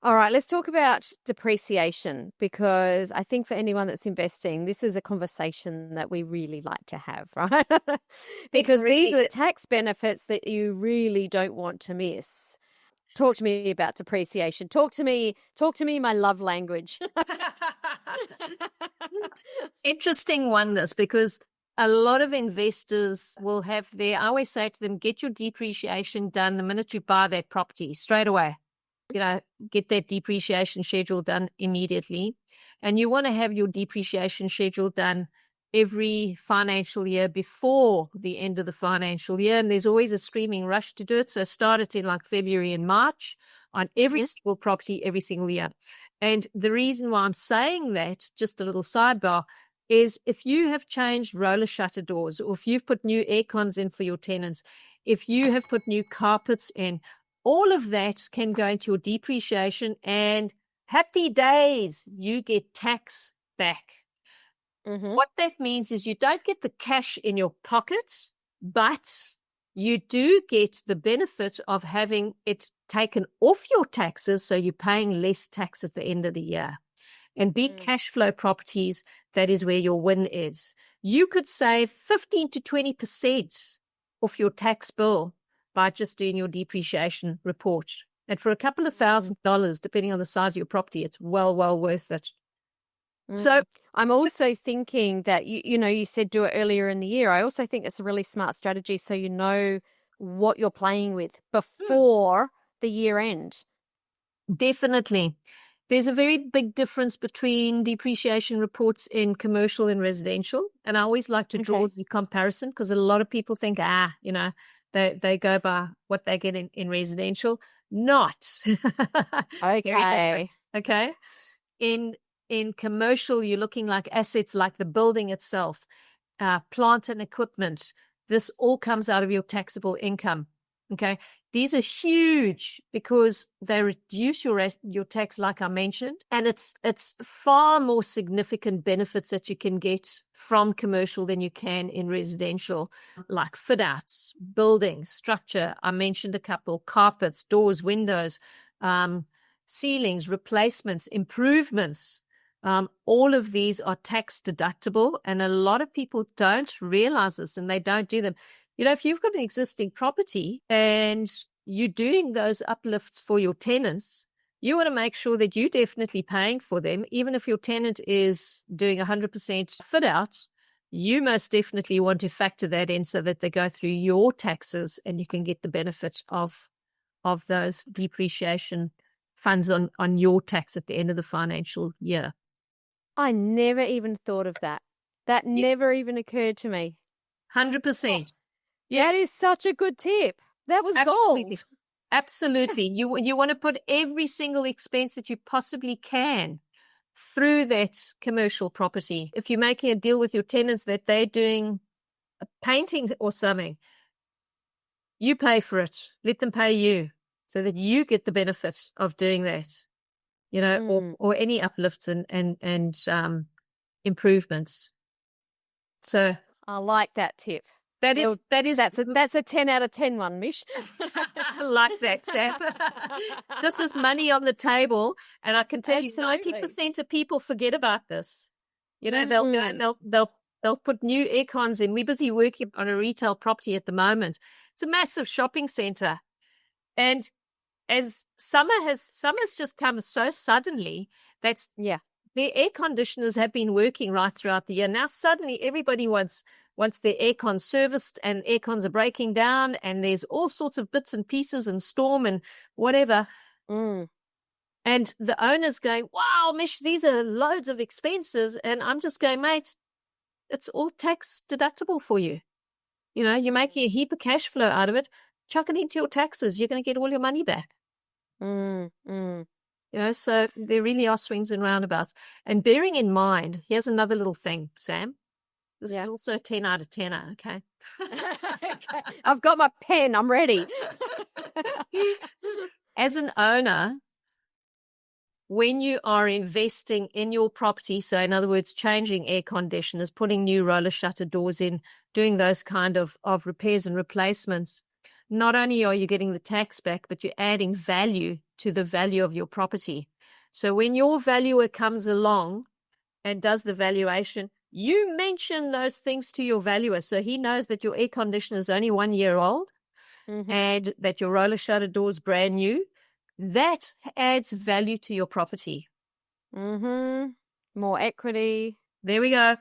All right, let's talk about depreciation, because I think for anyone that's investing, this is a conversation that we really like to have, right? Because these are the tax benefits that you really don't want to miss. Talk to me about depreciation. Talk to me my love language. Interesting one, this, because a lot of investors will have I always say to them, get your depreciation done the minute you buy that property straight away. Get that depreciation schedule done immediately. And you want to have your depreciation schedule done every financial year before the end of the financial year. And there's always a screaming rush to do it. So start it in like February and March on every single property, every single year. And the reason why I'm saying that, just a little sidebar, is if you have changed roller shutter doors, or if you've put new air cons in for your tenants, if you have put new carpets in, all of that can go into your depreciation, and happy days, you get tax back. Mm-hmm. What that means is you don't get the cash in your pocket, but you do get the benefit of having it taken off your taxes, so you're paying less tax at the end of the year. And big cash flow properties, that is where your win is. You could save 15 to 20% off your tax bill by just doing your depreciation report. And for a couple of $1,000s, depending on the size of your property, it's well worth it. So I'm also thinking that, you said do it earlier in the year. I also think it's a really smart strategy, so you know what you're playing with before the year end. Definitely. There's a very big difference between depreciation reports in commercial and residential. And I always like to draw the comparison, because a lot of people think, they go by what they get in residential. Not. Okay. Okay. In commercial, you're looking like assets like the building itself, plant and equipment. This all comes out of your taxable income. Okay. These are huge because they reduce your tax, like I mentioned, and it's far more significant benefits that you can get from commercial than you can in residential, like fit outs, building, structure. I mentioned a couple: carpets, doors, windows, ceilings, replacements, improvements. All of these are tax deductible, and a lot of people don't realize this, and they don't do them. If you've got an existing property and you're doing those uplifts for your tenants, you want to make sure that you're definitely paying for them. Even if your tenant is doing 100% fit out, you most definitely want to factor that in so that they go through your taxes and you can get the benefit of those depreciation funds on your tax at the end of the financial year. I never even thought of that. That never even occurred to me. 100%. Yes. That is such a good tip. That was gold. Absolutely. You want to put every single expense that you possibly can through that commercial property. If you're making a deal with your tenants that they're doing a painting or something, you pay for it. Let them pay you so that you get the benefit of doing that, or any uplifts and improvements. So I like that tip. That's a 10 out of 10 one, Mish. I like that, Sam. This is money on the table, and I can tell you 90% of people forget about this. They'll put new air cons in. We're busy working on a retail property at the moment. It's a massive shopping center, and as summer's just come so suddenly, their air conditioners have been working right throughout the year. Now suddenly everybody wants their aircon serviced, and aircons are breaking down, and there's all sorts of bits and pieces and storm and whatever. And the owner's going, wow, Mish, these are loads of expenses. And I'm just going, mate, it's all tax deductible for you. You're making a heap of cash flow out of it. Chuck it into your taxes. You're going to get all your money back. So there really are swings and roundabouts. And bearing in mind, here's another little thing, Sam. This is also a 10 out of 10, okay? Okay. I've got my pen. I'm ready. As an owner, when you are investing in your property, so in other words, changing air conditioners, putting new roller shutter doors in, doing those kind of repairs and replacements, not only are you getting the tax back, but you're adding value to the value of your property. So when your valuer comes along and does the valuation, you mention those things to your valuer. So he knows that your air conditioner is only 1 year old and that your roller shutter door is brand new. That adds value to your property. More equity. There we go.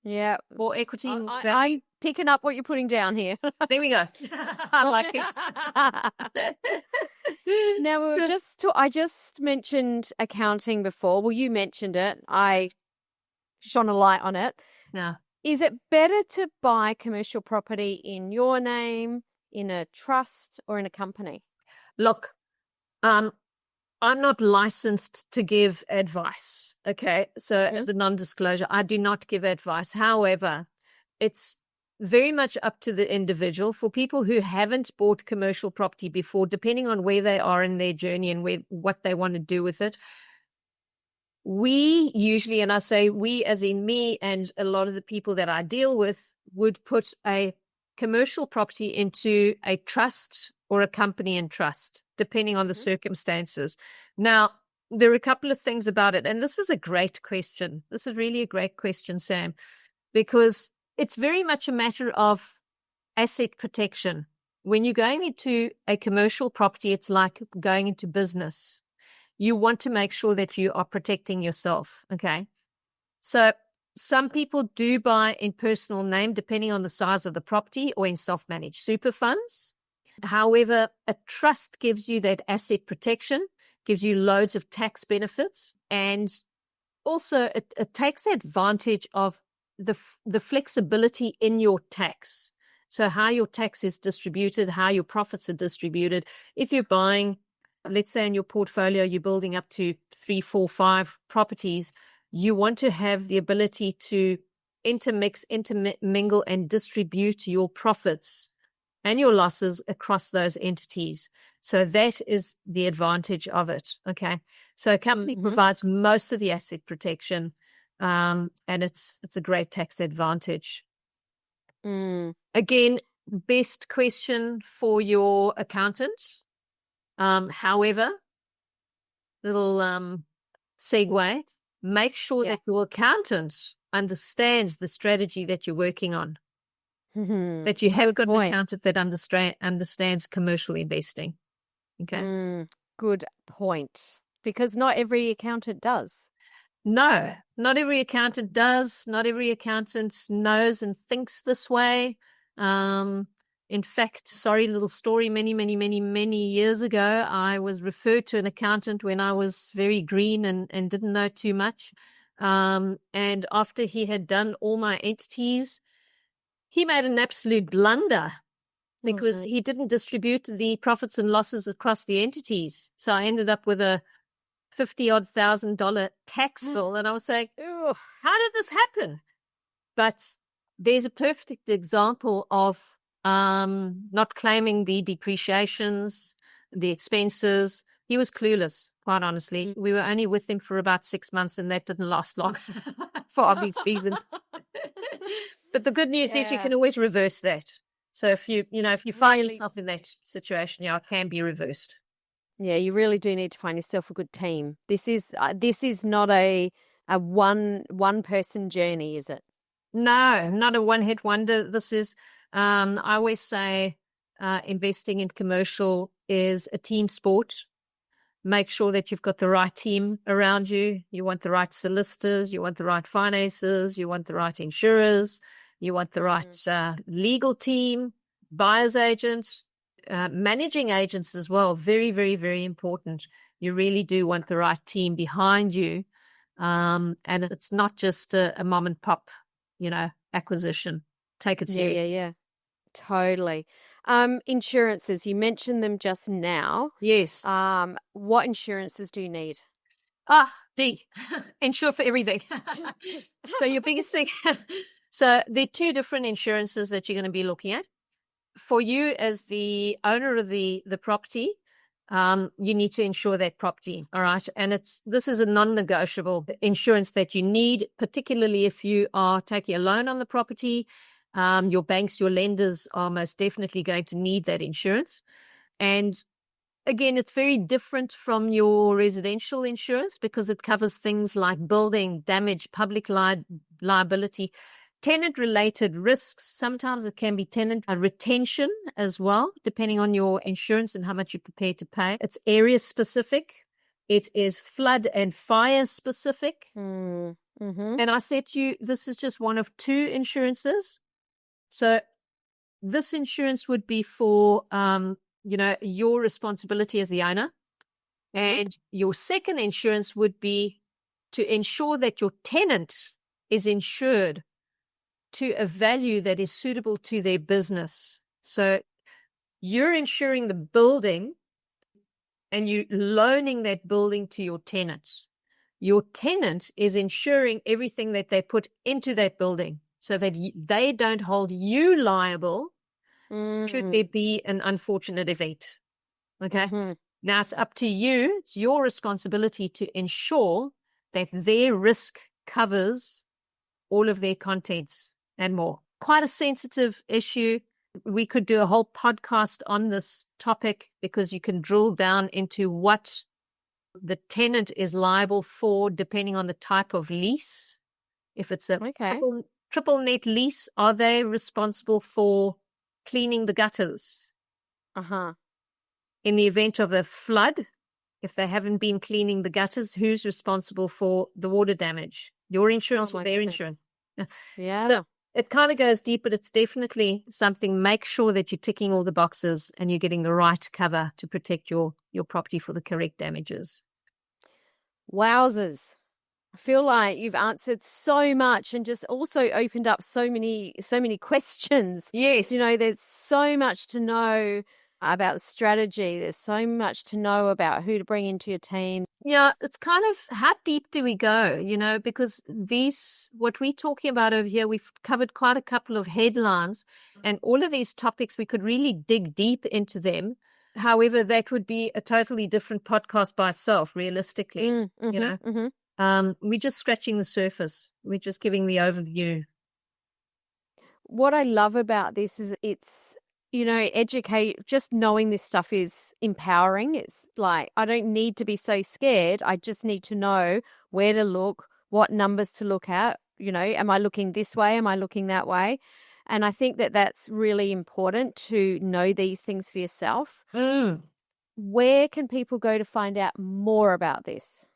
Yeah. More equity. I'm picking up what you're putting down here. There we go. I like it. Now, I just mentioned accounting before. Well, you mentioned it. I shone a light on it. No. Is it better to buy commercial property in your name, in a trust, or in a company? Look, I'm not licensed to give advice. Okay. So as a non-disclosure, I do not give advice. However, it's very much up to the individual. For people who haven't bought commercial property before, depending on where they are in their journey and what they want to do with it, we usually, and I say we as in me and a lot of the people that I deal with, would put a commercial property into a trust or a company in trust, depending on the circumstances. Now, there are a couple of things about it, and this is a great question. This is really a great question, Sam, because it's very much a matter of asset protection. When you're going into a commercial property, it's like going into business. You want to make sure that you are protecting yourself, okay? So some people do buy in personal name, depending on the size of the property, or in self-managed super funds. However, a trust gives you that asset protection, gives you loads of tax benefits, and also it takes advantage of the flexibility in your tax. So how your tax is distributed, how your profits are distributed. If you're buying, let's say in your portfolio, you're building up to 3, 4, 5 properties, you want to have the ability to intermingle and distribute your profits and your losses across those entities. So that is the advantage of it. Okay. So a company provides most of the asset protection, and it's a great tax advantage. Again, best question for your accountant. However, little segue, make sure that your accountant understands the strategy that you're working on. That you have got an accountant that understands commercial investing. Okay. Good point. Because not every accountant does. No, not every accountant does. Not every accountant knows and thinks this way. In fact, little story, many years ago, I was referred to an accountant when I was very green and didn't know too much. And after he had done all my entities, he made an absolute blunder because he didn't distribute the profits and losses across the entities. So I ended up with a $50,000 tax bill. And I was saying, how did this happen? But there's a perfect example of not claiming the depreciations, the expenses. He was clueless, quite honestly. We were only with him for about 6 months, and that didn't last long for obvious reasons. But the good news is you can always reverse that. So if you find yourself in that situation, it can be reversed. Yeah, you really do need to find yourself a good team. This is not a one person journey, is it? No, not a one-hit wonder. This is, I always say, investing in commercial is a team sport. Make sure that you've got the right team around you. You want the right solicitors. You want the right finances. You want the right insurers. You want the right legal team, buyer's agent, managing agents as well. Very, very, very important. You really do want the right team behind you. And it's not just a mom and pop, acquisition. Take it serious. Yeah. Totally. Insurances, you mentioned them just now. Yes. What insurances do you need? D. Insure for everything. So your biggest thing. So there are 2 different insurances that you're going to be looking at. For you as the owner of the property, you need to insure that property. All right. And this is a non-negotiable insurance that you need, particularly if you are taking a loan on the property. Your banks, your lenders are most definitely going to need that insurance. And again, it's very different from your residential insurance because it covers things like building damage, public liability, tenant-related risks. Sometimes it can be tenant retention as well, depending on your insurance and how much you're prepared to pay. It's area-specific. It is flood and fire-specific. Mm-hmm. And I said to you, this is just one of 2 insurances. So this insurance would be for, your responsibility as the owner. And your second insurance would be to ensure that your tenant is insured to a value that is suitable to their business. So you're insuring the building and you're loaning that building to your tenant. Your tenant is insuring everything that they put into that building so that they don't hold you liable should there be an unfortunate event. Okay? Now it's up to you. It's your responsibility to ensure that their risk covers all of their contents and more. Quite a sensitive issue. We could do a whole podcast on this topic because you can drill down into what the tenant is liable for depending on the type of lease. If it's a triple net lease, are they responsible for cleaning the gutters? In the event of a flood, if they haven't been cleaning the gutters, who's responsible for the water damage? Your insurance or their insurance? Yeah. So it kind of goes deep, but it's definitely something. Make sure that you're ticking all the boxes and you're getting the right cover to protect your property for the correct damages. Wowzers. I feel like you've answered so much and just also opened up so many questions. Yes. There's so much to know about the strategy. There's so much to know about who to bring into your team. Yeah, it's kind of how deep do we go, because what we're talking about over here, we've covered quite a couple of headlines, and all of these topics, we could really dig deep into them. However, that would be a totally different podcast by itself, realistically. We're just scratching the surface. We're just giving the overview. What I love about this is it's, just knowing this stuff is empowering. It's like, I don't need to be so scared. I just need to know where to look, what numbers to look at. Am I looking this way? Am I looking that way? And I think that that's really important to know these things for yourself. Where can people go to find out more about this?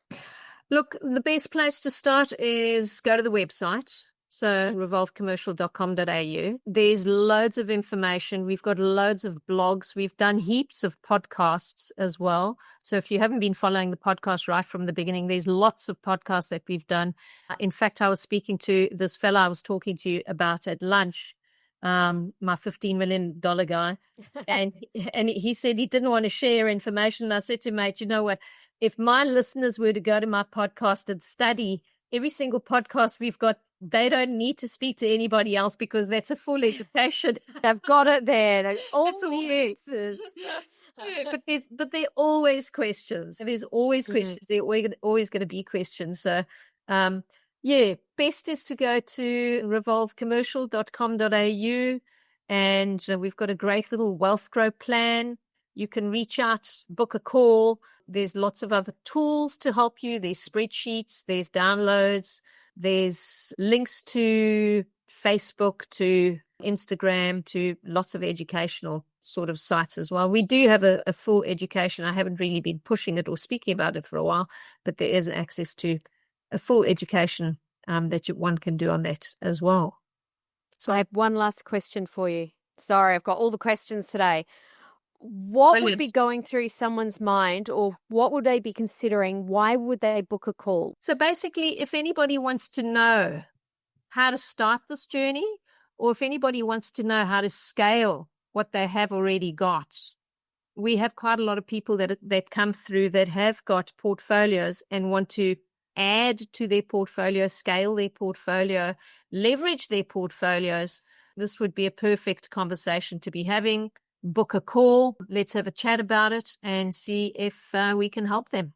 Look, the best place to start is go to the website. So revolvecommercial.com.au. There's loads of information. We've got loads of blogs. We've done heaps of podcasts as well. So if you haven't been following the podcast right from the beginning, there's lots of podcasts that we've done. In fact, I was speaking to this fella I was talking to you about at lunch, my $15 million guy. and he said he didn't want to share information. And I said to him, mate, you know what? If my listeners were to go to my podcast and study every single podcast we've got, they don't need to speak to anybody else because that's a full education. I've got it there. All the answers. But there are always questions. There's always questions. There are always going to be questions. So, best is to go to revolvecommercial.com.au, and we've got a great little wealth grow plan. You can reach out, book a call. There's lots of other tools to help you. There's spreadsheets, there's downloads, there's links to Facebook, to Instagram, to lots of educational sort of sites as well. We do have a full education. I haven't really been pushing it or speaking about it for a while, but there is access to a full education that one can do on that as well. So I have one last question for you. Sorry, I've got all the questions today. What would be going through someone's mind, or what would they be considering? Why would they book a call? So basically, if anybody wants to know how to start this journey, or if anybody wants to know how to scale what they have already got, we have quite a lot of people that come through that have got portfolios and want to add to their portfolio, scale their portfolio, leverage their portfolios. This would be a perfect conversation to be having. Book a call. Let's have a chat about it and see if we can help them.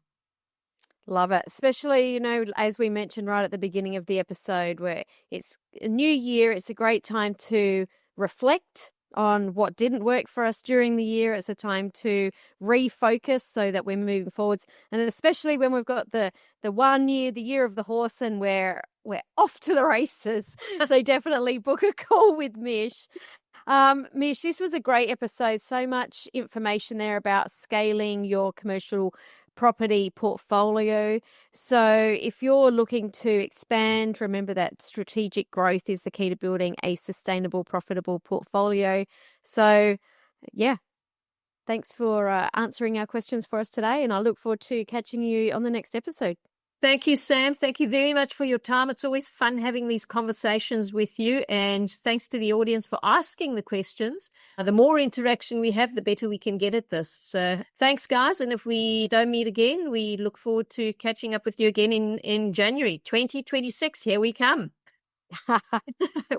Love it. Especially, as we mentioned right at the beginning of the episode, where it's a new year, it's a great time to reflect on what didn't work for us during the year. It's a time to refocus so that we're moving forwards. And especially when we've got the 1 year, the year of the horse, and we're off to the races. So definitely book a call with Mish. Mish, this was a great episode. So much information there about scaling your commercial property portfolio. So if you're looking to expand, remember that strategic growth is the key to building a sustainable, profitable portfolio. So yeah, thanks for answering our questions for us today. And I look forward to catching you on the next episode. Thank you, Sam. Thank you very much for your time. It's always fun having these conversations with you. And thanks to the audience for asking the questions. The more interaction we have, the better we can get at this. So thanks, guys. And if we don't meet again, we look forward to catching up with you again in January 2026. Here we come.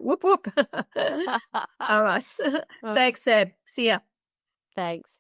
Whoop, whoop. All right. Thanks, Sam. See ya. Thanks.